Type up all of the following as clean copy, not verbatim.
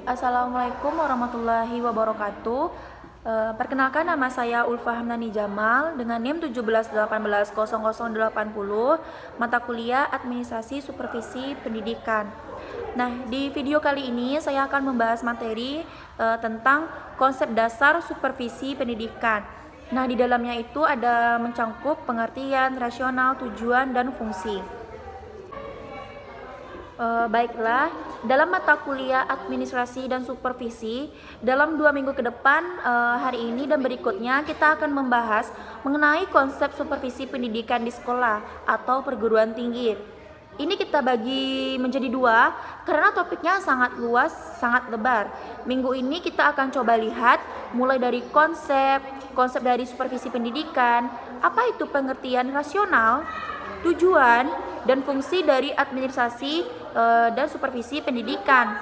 Assalamualaikum warahmatullahi wabarakatuh. Perkenalkan, nama saya Ulfa Hamdani Jamal dengan NIM 17180080, mata kuliah Administrasi Supervisi Pendidikan. Nah, di video kali ini saya akan membahas materi tentang konsep dasar supervisi pendidikan. Nah, di dalamnya itu ada mencangkup pengertian, rasional, tujuan, dan fungsi. Baiklah, dalam mata kuliah administrasi dan supervisi, dalam 2 minggu ke depan, hari ini dan berikutnya, kita akan membahas mengenai konsep supervisi pendidikan di sekolah atau perguruan tinggi. Ini kita bagi menjadi 2 karena topiknya sangat luas, sangat lebar. Minggu ini kita akan coba lihat mulai dari konsep dari supervisi pendidikan, apa itu pengertian rasional, tujuan, dan fungsi dari administrasi dan supervisi pendidikan.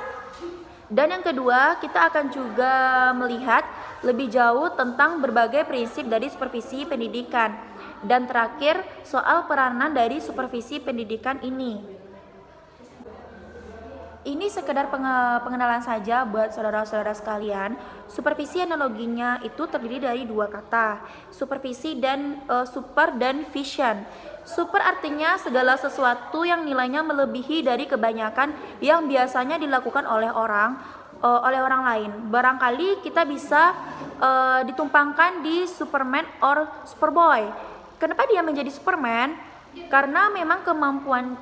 Dan yang kedua, kita akan juga melihat lebih jauh tentang berbagai prinsip dari supervisi pendidikan. Dan terakhir, soal peranan dari supervisi pendidikan ini. Ini sekedar pengenalan saja buat saudara-saudara sekalian. Supervisi analoginya itu terdiri dari 2 kata, supervisi dan super dan vision. Super artinya segala sesuatu yang nilainya melebihi dari kebanyakan yang biasanya dilakukan oleh orang lain. Barangkali kita bisa ditumpangkan di Superman or Superboy. Kenapa dia menjadi Superman? Karena memang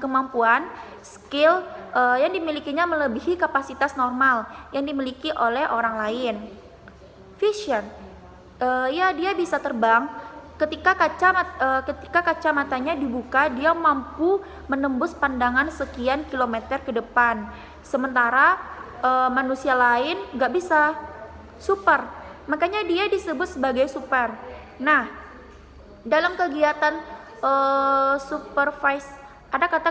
kemampuan skill yang dimilikinya melebihi kapasitas normal yang dimiliki oleh orang lain. Vision, ya dia bisa terbang. Ketika kacamatanya dibuka, dia mampu menembus pandangan sekian kilometer ke depan. Sementara manusia lain nggak bisa. Super, makanya dia disebut sebagai super. Nah, dalam kegiatan supervise ada kata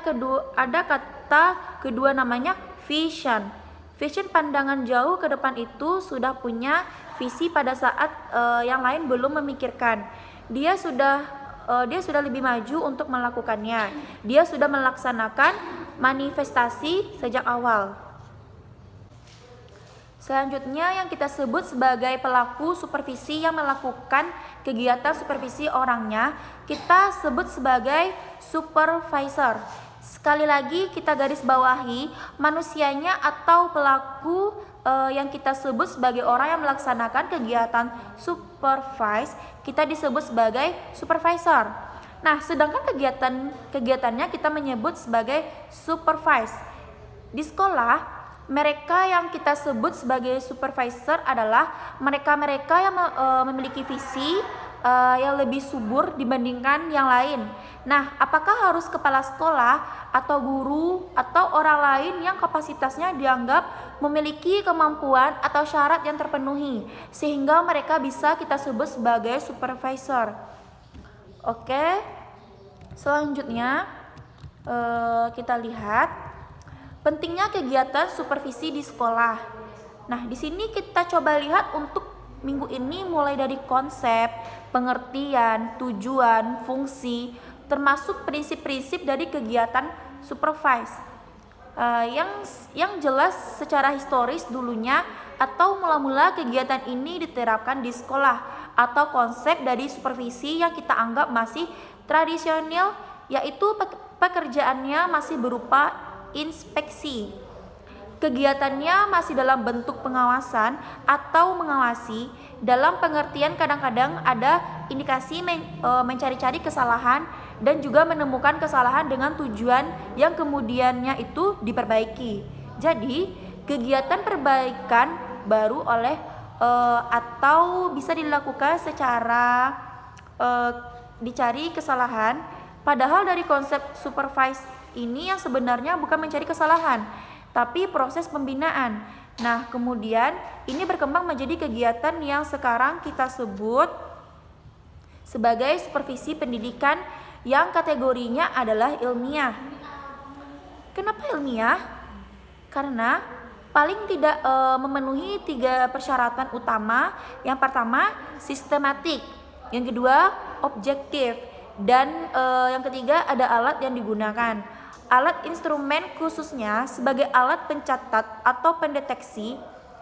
kedua namanya vision. Vision pandangan jauh ke depan itu sudah punya visi pada saat yang lain belum memikirkan. Dia sudah lebih maju untuk melakukannya. Dia sudah melaksanakan manifestasi sejak awal. Selanjutnya yang kita sebut sebagai pelaku supervisi yang melakukan kegiatan supervisi orangnya, kita sebut sebagai supervisor. Sekali lagi kita garis bawahi, manusianya atau pelaku yang kita sebut sebagai orang yang melaksanakan kegiatan supervise, kita disebut sebagai supervisor. Nah, sedangkan kegiatannya kita menyebut sebagai supervise. Di sekolah, mereka yang kita sebut sebagai supervisor adalah mereka yang memiliki visi yang lebih subur dibandingkan yang lain. Nah, apakah harus kepala sekolah atau guru atau orang lain yang kapasitasnya dianggap memiliki kemampuan atau syarat yang terpenuhi sehingga mereka bisa kita sebut sebagai supervisor? Oke. Selanjutnya kita lihat pentingnya kegiatan supervisi di sekolah. Nah, di sini kita coba lihat untuk minggu ini mulai dari konsep, pengertian, tujuan, fungsi, termasuk prinsip-prinsip dari kegiatan supervise. Yang jelas secara historis dulunya atau mula-mula kegiatan ini diterapkan di sekolah atau konsep dari supervisi yang kita anggap masih tradisional, yaitu pekerjaannya masih berupa inspeksi. Kegiatannya masih dalam bentuk pengawasan atau mengawasi. Dalam pengertian kadang-kadang ada indikasi mencari-cari kesalahan dan juga menemukan kesalahan dengan tujuan yang kemudiannya itu diperbaiki. Jadi, kegiatan perbaikan baru atau bisa dilakukan secara dicari kesalahan. Padahal dari konsep supervise ini yang sebenarnya bukan mencari kesalahan, tapi proses pembinaan. Nah, kemudian ini berkembang menjadi kegiatan yang sekarang kita sebut sebagai supervisi pendidikan yang kategorinya adalah ilmiah. Kenapa ilmiah? Karena paling tidak memenuhi 3 persyaratan utama. Yang pertama, sistematik. Yang kedua, objektif. Dan yang ketiga, ada alat yang digunakan. Alat instrumen khususnya sebagai alat pencatat atau pendeteksi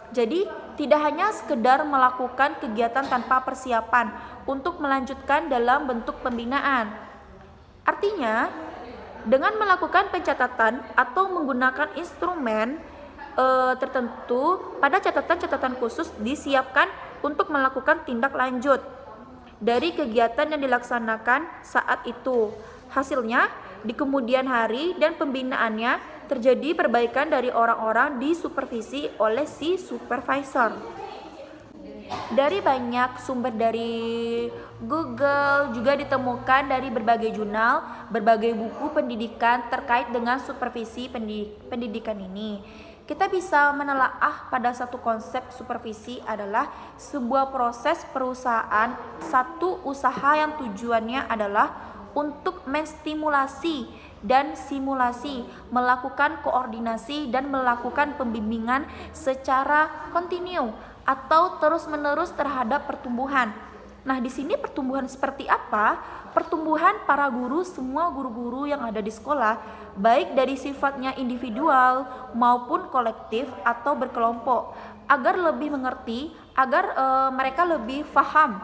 Jadi, tidak hanya sekedar melakukan kegiatan tanpa persiapan untuk melanjutkan dalam bentuk pembinaan. Artinya, dengan melakukan pencatatan atau menggunakan instrumen tertentu, pada catatan-catatan khusus disiapkan untuk melakukan tindak lanjut dari kegiatan yang dilaksanakan saat itu. Hasilnya, di kemudian hari dan pembinaannya terjadi perbaikan dari orang-orang disupervisi oleh si supervisor. Dari banyak sumber dari Google, juga ditemukan dari berbagai jurnal, berbagai buku pendidikan terkait dengan supervisi pendidikan ini. Kita bisa menelaah pada satu konsep supervisi adalah sebuah proses perusahaan, satu usaha yang tujuannya adalah untuk menstimulasi dan simulasi, melakukan koordinasi dan melakukan pembimbingan secara kontinu atau terus-menerus terhadap pertumbuhan. Nah, di sini pertumbuhan seperti apa? Pertumbuhan para guru, semua guru-guru yang ada di sekolah, baik dari sifatnya individual maupun kolektif atau berkelompok, agar lebih mengerti, agar mereka lebih paham,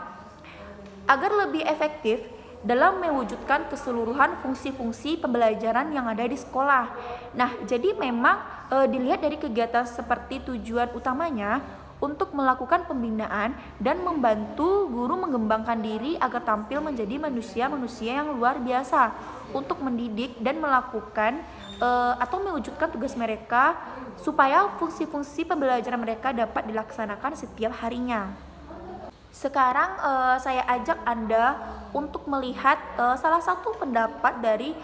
agar lebih efektif dalam mewujudkan keseluruhan fungsi-fungsi pembelajaran yang ada di sekolah. Nah, jadi memang dilihat dari kegiatan seperti tujuan utamanya untuk melakukan pembinaan dan membantu guru mengembangkan diri agar tampil menjadi manusia-manusia yang luar biasa untuk mendidik dan melakukan atau mewujudkan tugas mereka supaya fungsi-fungsi pembelajaran mereka dapat dilaksanakan setiap harinya. Sekarang saya ajak Anda untuk melihat salah satu pendapat dari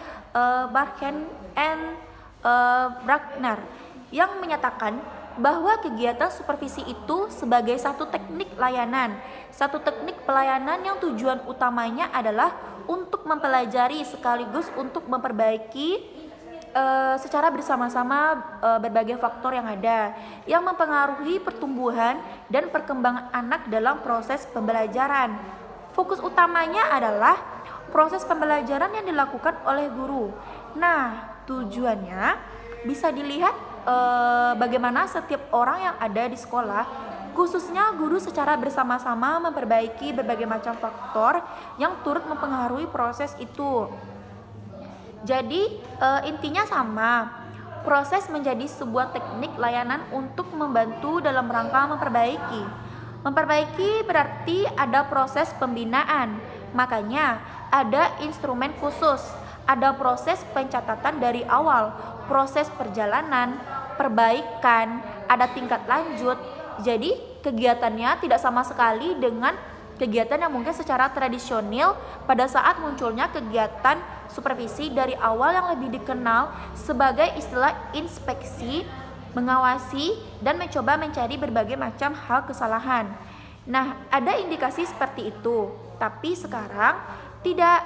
Barken and Bruckner yang menyatakan bahwa kegiatan supervisi itu sebagai satu teknik layanan, satu teknik pelayanan yang tujuan utamanya adalah untuk mempelajari sekaligus untuk memperbaiki secara bersama-sama berbagai faktor yang ada yang mempengaruhi pertumbuhan dan perkembangan anak dalam proses pembelajaran. Fokus utamanya adalah proses pembelajaran yang dilakukan oleh guru. Nah, tujuannya bisa dilihat bagaimana setiap orang yang ada di sekolah, khususnya guru, secara bersama-sama memperbaiki berbagai macam faktor yang turut mempengaruhi proses itu. Jadi intinya sama, proses menjadi sebuah teknik layanan untuk membantu dalam rangka memperbaiki. Memperbaiki berarti ada proses pembinaan, makanya ada instrumen khusus, ada proses pencatatan dari awal, proses perjalanan, perbaikan, ada tingkat lanjut. Jadi kegiatannya tidak sama sekali dengan kegiatan yang mungkin secara tradisional pada saat munculnya kegiatan supervisi dari awal yang lebih dikenal sebagai istilah inspeksi, mengawasi, dan mencoba mencari berbagai macam hal kesalahan. Nah, ada indikasi seperti itu, tapi sekarang tidak,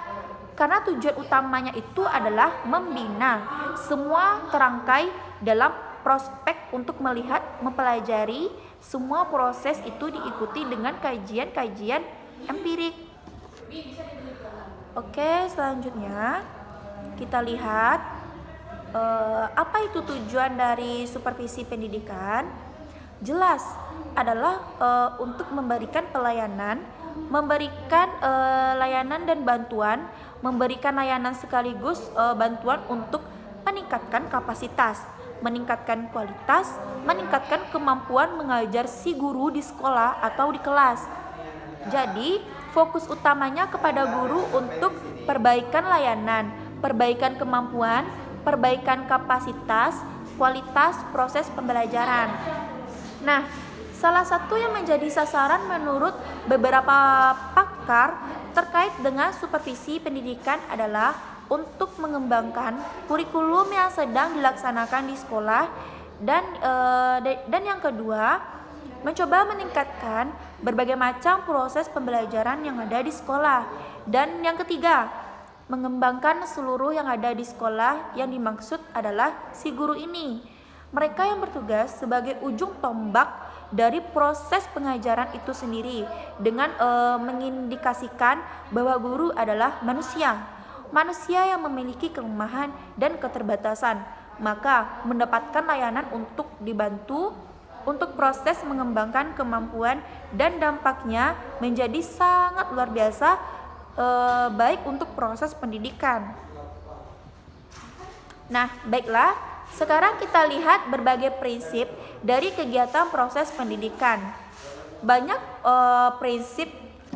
karena tujuan utamanya itu adalah membina. Semua terangkai dalam prospek untuk melihat, mempelajari semua proses itu diikuti dengan kajian-kajian empirik. Oke, selanjutnya kita lihat apa itu tujuan dari supervisi pendidikan. Jelas adalah untuk memberikan pelayanan, memberikan layanan dan bantuan, memberikan layanan sekaligus bantuan untuk meningkatkan kapasitas, meningkatkan kualitas, meningkatkan kemampuan mengajar si guru di sekolah atau di kelas. Jadi, fokus utamanya kepada guru untuk perbaikan layanan, perbaikan kemampuan, perbaikan kapasitas, kualitas proses pembelajaran. Nah, salah satu yang menjadi sasaran menurut beberapa pakar terkait dengan supervisi pendidikan adalah untuk mengembangkan kurikulum yang sedang dilaksanakan di sekolah, dan yang kedua, mencoba meningkatkan berbagai macam proses pembelajaran yang ada di sekolah, dan yang ketiga, mengembangkan seluruh yang ada di sekolah. Yang dimaksud adalah si guru ini, mereka yang bertugas sebagai ujung tombak dari proses pengajaran itu sendiri, dengan mengindikasikan bahwa guru adalah manusia yang memiliki kelemahan dan keterbatasan, maka mendapatkan layanan untuk dibantu untuk proses mengembangkan kemampuan dan dampaknya menjadi sangat luar biasa baik untuk proses pendidikan. Nah, baiklah, sekarang kita lihat berbagai prinsip dari kegiatan proses pendidikan. Banyak prinsip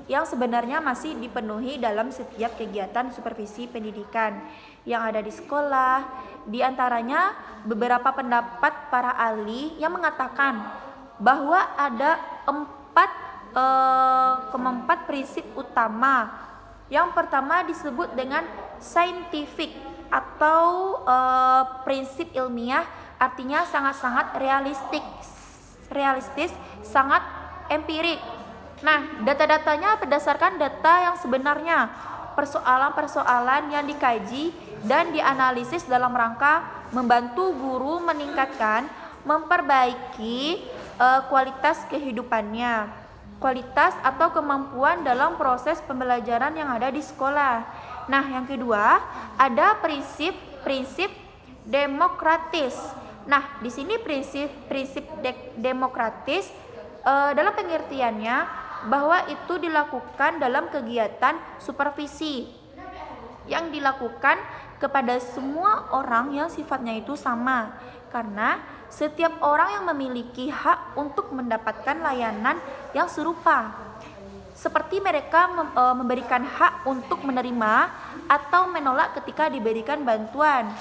yang sebenarnya masih dipenuhi dalam setiap kegiatan supervisi pendidikan yang ada di sekolah. Di antaranya beberapa pendapat para ahli yang mengatakan bahwa ada empat prinsip utama. Yang pertama disebut dengan scientific atau prinsip ilmiah, artinya sangat-sangat realistis, sangat empirik. Nah, data-datanya berdasarkan data yang sebenarnya, persoalan-persoalan yang dikaji dan dianalisis dalam rangka membantu guru meningkatkan, memperbaiki kualitas kehidupannya, kualitas atau kemampuan dalam proses pembelajaran yang ada di sekolah. Nah, yang kedua, ada prinsip demokratis. Nah, di sini prinsip demokratis dalam pengertiannya bahwa itu dilakukan dalam kegiatan supervisi yang dilakukan kepada semua orang yang sifatnya itu sama, karena setiap orang yang memiliki hak untuk mendapatkan layanan yang serupa, seperti mereka memberikan hak untuk menerima atau menolak ketika diberikan bantuan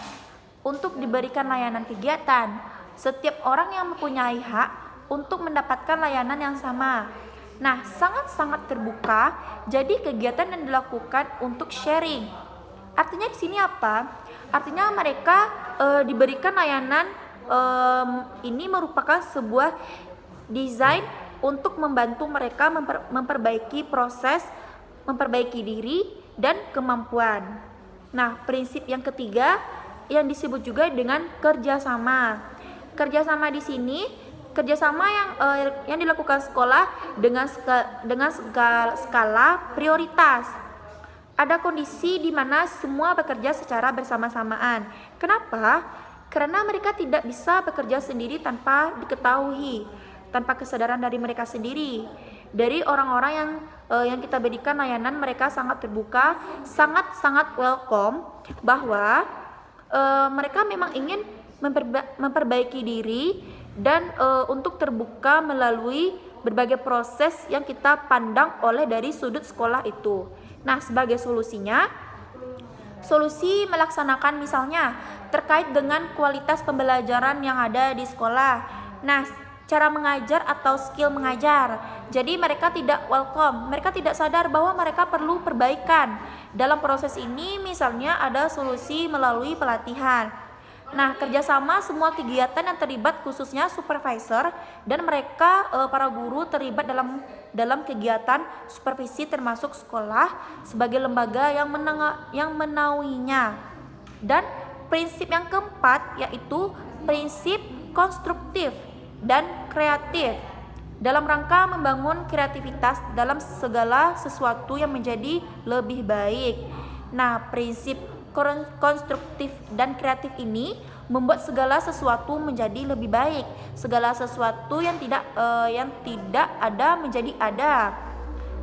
untuk diberikan layanan kegiatan. Setiap orang yang mempunyai hak untuk mendapatkan layanan yang sama. Nah, sangat-sangat terbuka. Jadi kegiatan yang dilakukan untuk sharing. Artinya di sini apa? Artinya mereka diberikan layanan ini merupakan sebuah desain untuk membantu mereka memperbaiki proses, memperbaiki diri dan kemampuan. Nah, prinsip yang ketiga yang disebut juga dengan kerjasama. Kerjasama di sini kerjasama yang dilakukan sekolah dengan skala prioritas. Ada kondisi di mana semua bekerja secara bersama-samaan. Kenapa? Karena mereka tidak bisa bekerja sendiri tanpa diketahui, tanpa kesadaran dari mereka sendiri. Dari orang-orang yang kita berikan layanan, mereka sangat terbuka, sangat welcome bahwa mereka memang ingin memperbaiki diri dan untuk terbuka melalui berbagai proses yang kita pandang oleh dari sudut sekolah itu. Nah, sebagai solusi melaksanakan misalnya terkait dengan kualitas pembelajaran yang ada di sekolah. Nah, cara mengajar atau skill mengajar. Jadi mereka tidak welcome, mereka tidak sadar bahwa mereka perlu perbaikan. Dalam proses ini misalnya ada solusi melalui pelatihan. Nah, kerjasama semua kegiatan yang terlibat khususnya supervisor dan mereka para guru terlibat dalam kegiatan supervisi termasuk sekolah sebagai lembaga yang menaunginya. Dan prinsip yang keempat yaitu prinsip konstruktif dan kreatif dalam rangka membangun kreativitas dalam segala sesuatu yang menjadi lebih baik. Nah, prinsip konstruktif dan kreatif ini membuat segala sesuatu menjadi lebih baik, segala sesuatu yang tidak ada menjadi ada,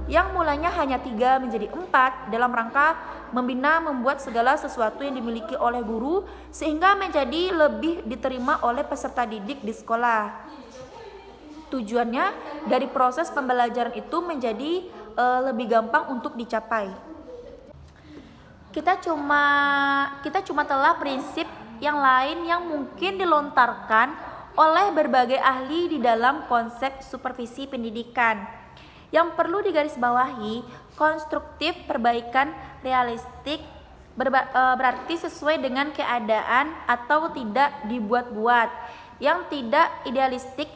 yang mulanya hanya 3 menjadi 4 dalam rangka membina membuat segala sesuatu yang dimiliki oleh guru sehingga menjadi lebih diterima oleh peserta didik di sekolah. Tujuannya dari proses pembelajaran itu menjadi lebih gampang untuk dicapai. Kita cuma telah prinsip yang lain yang mungkin dilontarkan oleh berbagai ahli di dalam konsep supervisi pendidikan. Yang perlu digarisbawahi, konstruktif, perbaikan, realistik berarti sesuai dengan keadaan atau tidak dibuat-buat. Yang tidak idealistik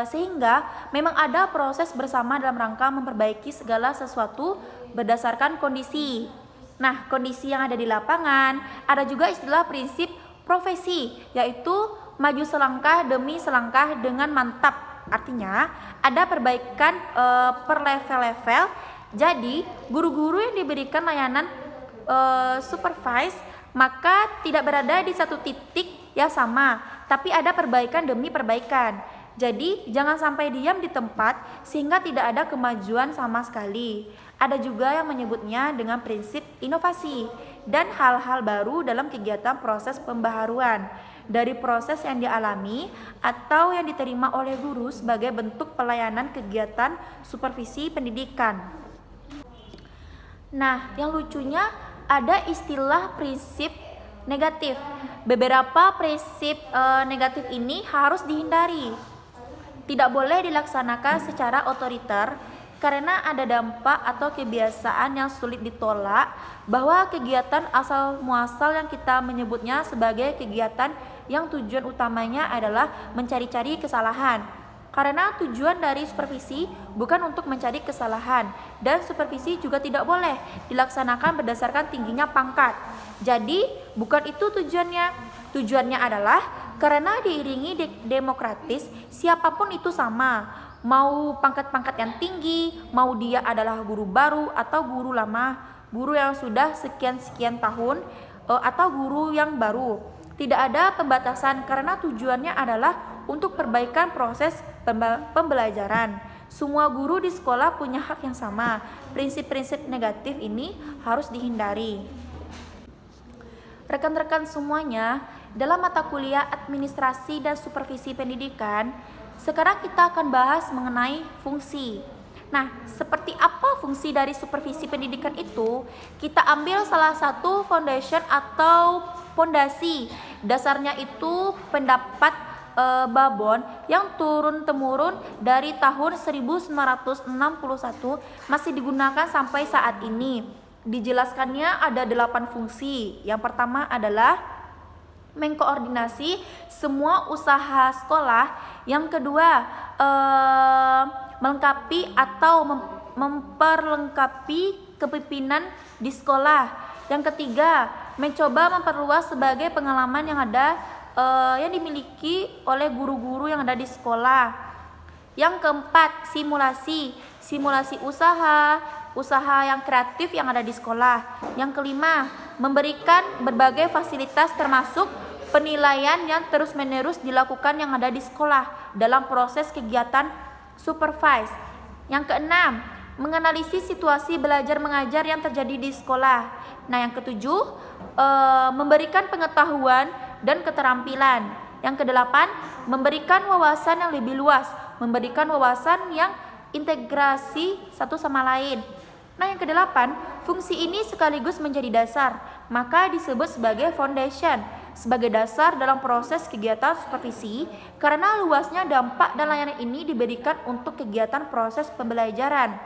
sehingga memang ada proses bersama dalam rangka memperbaiki segala sesuatu berdasarkan kondisi. Nah, kondisi yang ada di lapangan, ada juga istilah prinsip profesi, yaitu maju selangkah demi selangkah dengan mantap. Artinya, ada perbaikan per level-level. Jadi, guru-guru yang diberikan layanan supervise, maka tidak berada di satu titik yang sama, tapi ada perbaikan demi perbaikan. Jadi, jangan sampai diam di tempat sehingga tidak ada kemajuan sama sekali. Ada juga yang menyebutnya dengan prinsip inovasi dan hal-hal baru dalam kegiatan proses pembaharuan dari proses yang dialami atau yang diterima oleh guru sebagai bentuk pelayanan kegiatan supervisi pendidikan. Nah, yang lucunya ada istilah prinsip negatif. Beberapa prinsip negatif ini harus dihindari. Tidak boleh dilaksanakan secara otoriter karena ada dampak atau kebiasaan yang sulit ditolak, bahwa kegiatan asal muasal yang kita menyebutnya sebagai kegiatan yang tujuan utamanya adalah mencari-cari kesalahan. Karena tujuan dari supervisi bukan untuk mencari kesalahan, dan supervisi juga tidak boleh dilaksanakan berdasarkan tingginya pangkat. Jadi bukan itu tujuannya. Tujuannya adalah karena diiringi demokratis, siapapun itu sama, mau pangkat-pangkat yang tinggi, mau dia adalah guru baru atau guru lama, guru yang sudah sekian-sekian tahun, atau guru yang baru. Tidak ada pembatasan karena tujuannya adalah untuk perbaikan proses pembelajaran. Semua guru di sekolah punya hak yang sama. Prinsip-prinsip negatif ini harus dihindari. Rekan-rekan semuanya, dalam mata kuliah administrasi dan supervisi pendidikan, sekarang kita akan bahas mengenai fungsi. Nah, seperti apa fungsi dari supervisi pendidikan itu? Kita ambil salah satu foundation atau pondasi. Dasarnya itu pendapat Babon yang turun-temurun dari tahun 1961 masih digunakan sampai saat ini. Dijelaskannya ada 8 fungsi. Yang pertama adalah mengkoordinasi semua usaha sekolah. Yang kedua, melengkapi atau memperlengkapi kepemimpinan di sekolah. Yang ketiga, mencoba memperluas sebagai pengalaman yang ada yang dimiliki oleh guru-guru yang ada di sekolah. Yang keempat, simulasi usaha yang kreatif yang ada di sekolah. Yang kelima, memberikan berbagai fasilitas termasuk penilaian yang terus-menerus dilakukan yang ada di sekolah dalam proses kegiatan supervise. Yang keenam, menganalisis situasi belajar mengajar yang terjadi di sekolah. Nah, yang ketujuh, memberikan pengetahuan dan keterampilan. Yang kedelapan, memberikan wawasan yang lebih luas, memberikan wawasan yang integrasi satu sama lain. Nah, yang kedelapan, fungsi ini sekaligus menjadi dasar, maka disebut sebagai foundation, sebagai dasar dalam proses kegiatan supervisi, karena luasnya dampak dan layanan ini diberikan untuk kegiatan proses pembelajaran.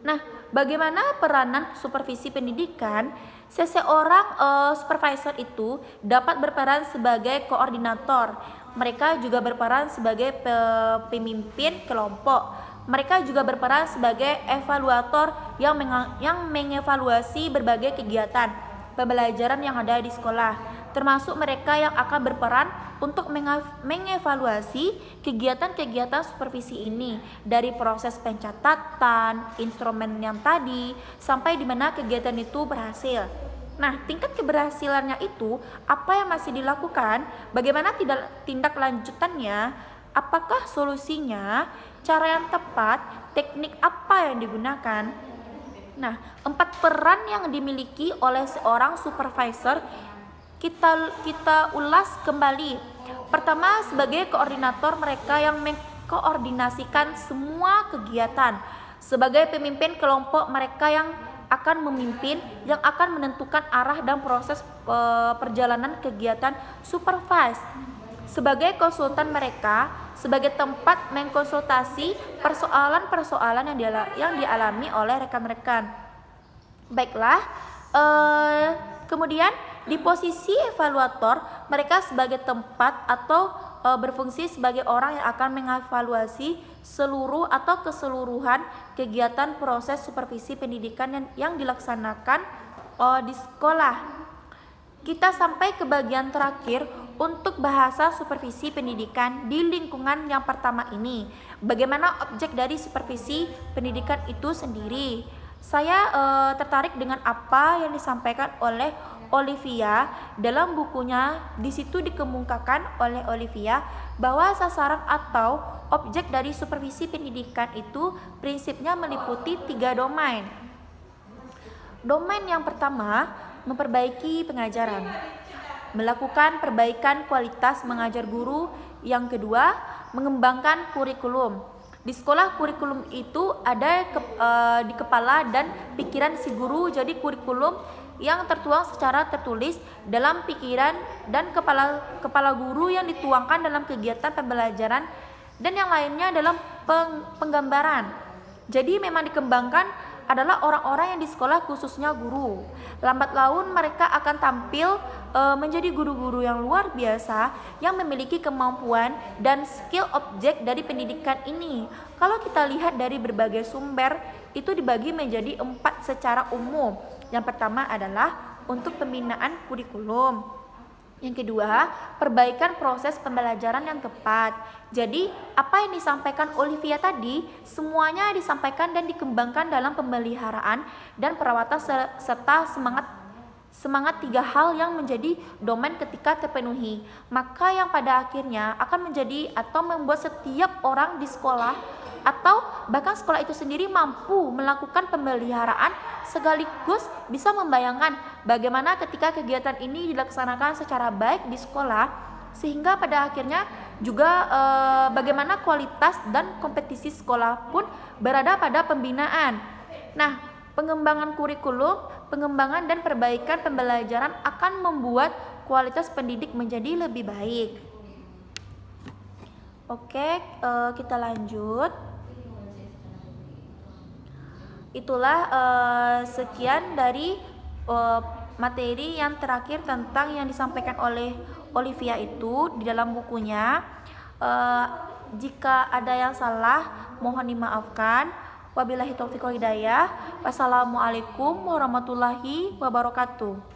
Nah, bagaimana peranan supervisi pendidikan? Seseorang supervisor itu dapat berperan sebagai koordinator. Mereka juga berperan sebagai pemimpin kelompok. Mereka juga berperan sebagai evaluator yang mengevaluasi berbagai kegiatan pembelajaran yang ada di sekolah, termasuk mereka yang akan berperan untuk mengevaluasi kegiatan-kegiatan supervisi ini dari proses pencatatan, instrumen yang tadi, sampai di mana kegiatan itu berhasil. Nah, tingkat keberhasilannya itu apa yang masih dilakukan, bagaimana tindak lanjutannya, apakah solusinya, cara yang tepat, teknik apa yang digunakan. Nah, 4 peran yang dimiliki oleh seorang supervisor kita ulas kembali. Pertama, sebagai koordinator, mereka yang mengkoordinasikan semua kegiatan. Sebagai pemimpin kelompok, mereka yang akan memimpin, yang akan menentukan arah dan proses perjalanan kegiatan supervise. Sebagai konsultan, mereka sebagai tempat mengkonsultasi persoalan-persoalan yang dialami oleh rekan-rekan. Baiklah, kemudian di posisi evaluator, mereka sebagai tempat atau berfungsi sebagai orang yang akan mengevaluasi seluruh atau keseluruhan kegiatan proses supervisi pendidikan yang dilaksanakan di sekolah. Kita sampai ke bagian terakhir untuk bahasa supervisi pendidikan di lingkungan yang pertama ini. Bagaimana objek dari supervisi pendidikan itu sendiri? Saya tertarik dengan apa yang disampaikan oleh Olivia dalam bukunya. Di situ dikemukakan oleh Olivia bahwa sasaran atau objek dari supervisi pendidikan itu prinsipnya meliputi 3 domain. Domain yang pertama, memperbaiki pengajaran, melakukan perbaikan kualitas mengajar guru. Yang kedua, mengembangkan kurikulum. Di sekolah kurikulum itu ada di kepala dan pikiran si guru. Jadi kurikulum yang tertuang secara tertulis dalam pikiran dan kepala guru yang dituangkan dalam kegiatan pembelajaran, dan yang lainnya dalam penggambaran. Jadi memang dikembangkan adalah orang-orang yang di sekolah, khususnya guru. Lambat laun mereka akan tampil menjadi guru-guru yang luar biasa yang memiliki kemampuan dan skill objek dari pendidikan ini. Kalau kita lihat dari berbagai sumber, itu dibagi menjadi 4 secara umum. Yang pertama adalah untuk pembinaan kurikulum. Yang kedua, perbaikan proses pembelajaran yang tepat. Jadi, apa yang disampaikan Olivia tadi, semuanya disampaikan dan dikembangkan dalam pemeliharaan dan perawatan serta semangat 3 hal yang menjadi domain ketika terpenuhi. Maka yang pada akhirnya akan menjadi atau membuat setiap orang di sekolah atau bahkan sekolah itu sendiri mampu melakukan pemeliharaan sekaligus bisa membayangkan bagaimana ketika kegiatan ini dilaksanakan secara baik di sekolah, sehingga pada akhirnya juga bagaimana kualitas dan kompetisi sekolah pun berada pada pembinaan. Nah, pengembangan kurikulum, pengembangan dan perbaikan pembelajaran akan membuat kualitas pendidik menjadi lebih baik. Oke, kita lanjut. Itulah sekian dari materi yang terakhir tentang yang disampaikan oleh Olivia itu di dalam bukunya. Jika ada yang salah, mohon dimaafkan. Wabillahi taufiq wal hidayah. Wassalamualaikum warahmatullahi wabarakatuh.